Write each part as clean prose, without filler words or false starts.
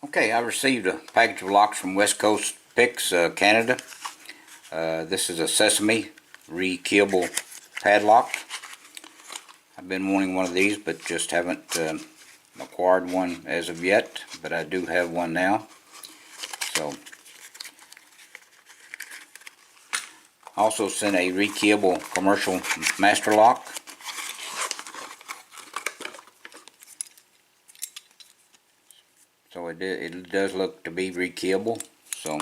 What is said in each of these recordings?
Okay, I received a package of locks from West Coast Picks, Canada. This is a sesame rekeyable padlock. I've been wanting one of these, but just haven't acquired one as of yet, but I do have one now. So, also sent a rekeyable commercial master lock. So it does look to be rekeyable, so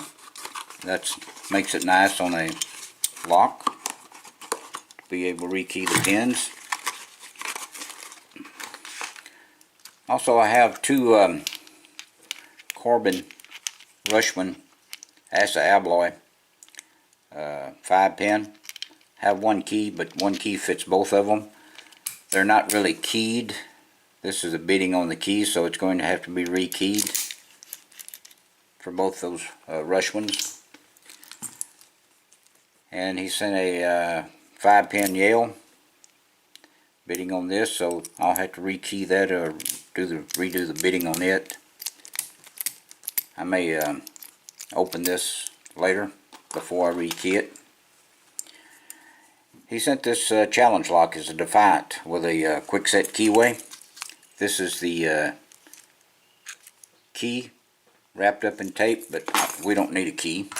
that makes it nice on a lock to be able to rekey the pins. Also, I have two carbon Rushman Asa Abloy 5-pin. Have one key, but one key fits both of them. They're not really keyed. This is a bitting on the key, so it's going to have to be rekeyed for both those Rushmans. And he sent a 5-pin Yale bitting on this, so I'll have to rekey that or redo the bitting on it. I may open this later before I rekey it. He sent this challenge lock as a Defiant with a Kwikset Keyway. This is the key wrapped up in tape, but we don't need a key.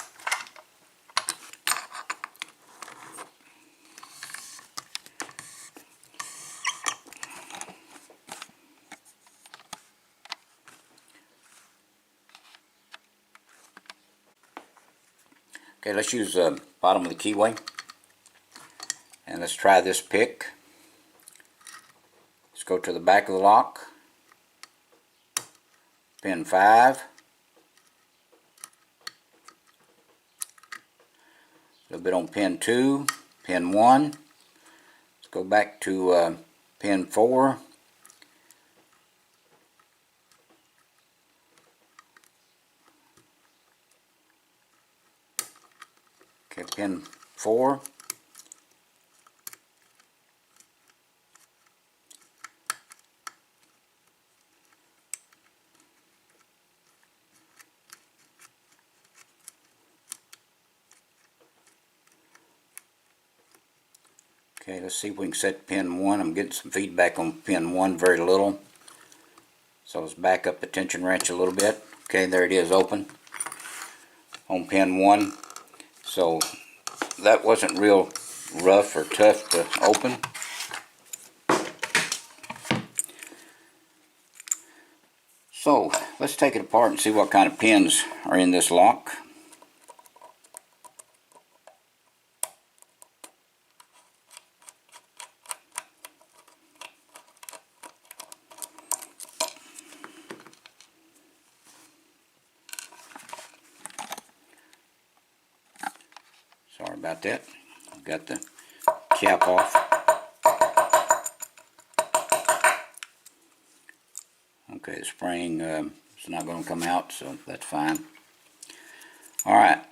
Okay, let's use the bottom of the Keyway, and let's try this pick. Let's go to the back of the lock, pin 5, a little bit on pin 2, pin 1. Let's go back to pin 4. Okay, pin 4. Okay, let's see if we can set pin 1. I'm getting some feedback on pin 1, very little. So let's back up the tension wrench a little bit. Okay, there it is, open on pin 1. So that wasn't real rough or tough to open. So let's take it apart and see what kind of pins are in this lock. Sorry about that. I've got the cap off. Okay, the spring is not going to come out, so that's fine. Alright,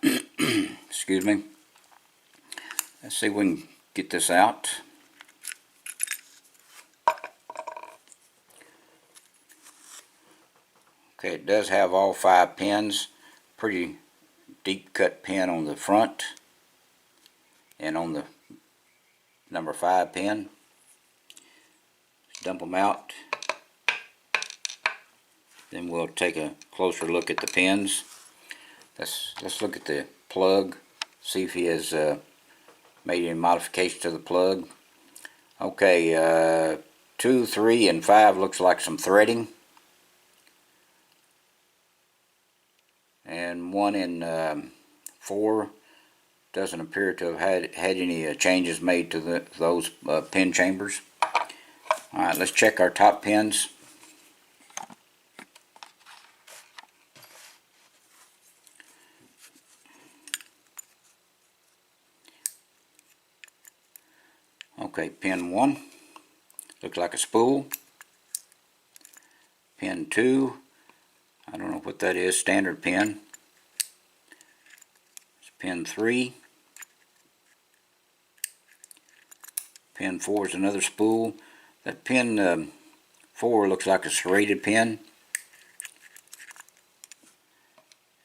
excuse me. Let's see if we can get this out. Okay, it does have all 5 pins. Pretty deep cut pin on the front and on the number 5 pin. Let's dump them out. Then we'll take a closer look at the pins. Let's look at the plug, see if he has made any modification to the plug. Okay, 2, 3, and 5 looks like some threading. And 1 and 4 doesn't appear to have had any changes made to those pin chambers. Alright, let's check our top pins. Okay, pin 1 looks like a spool. Pin 2, I don't know what that is, standard pin. It's pin 3. Pin 4 is another spool. That pin 4 looks like a serrated pin.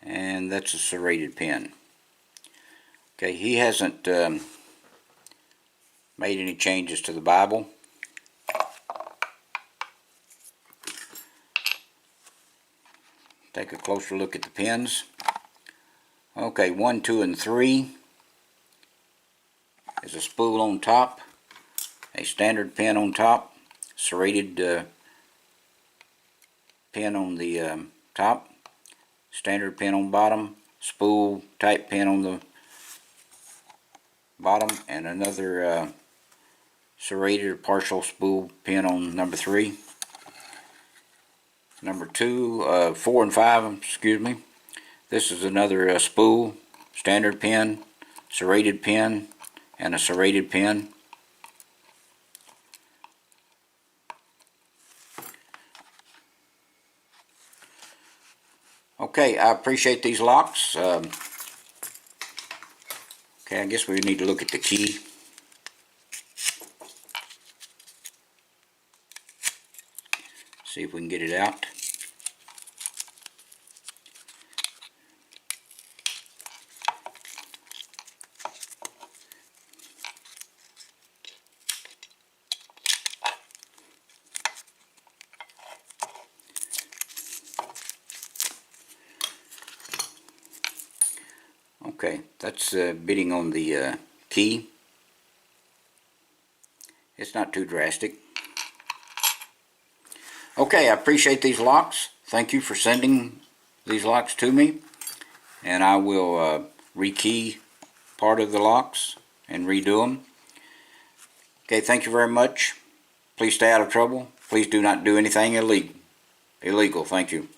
and that's a serrated pin. Okay, he hasn't made any changes to the Bible. Take a closer look at the pins. Okay, 1, 2, and 3 is a spool on top, a standard pin on top, serrated pin on the top, standard pin on bottom, spool type pin on the bottom, and another serrated or partial spool pin on number 3. Number 2, 4 and 5, excuse me. This is another spool, standard pin, serrated pin, and a serrated pin. Okay, I appreciate these locks. Okay, I guess we need to look at the key. See if we can get it out. Okay, that's bidding on the key. It's not too drastic. Okay, I appreciate these locks. Thank you for sending these locks to me, and I will rekey part of the locks and redo them. Okay, thank you very much. Please stay out of trouble. Please do not do anything illegal. Thank you.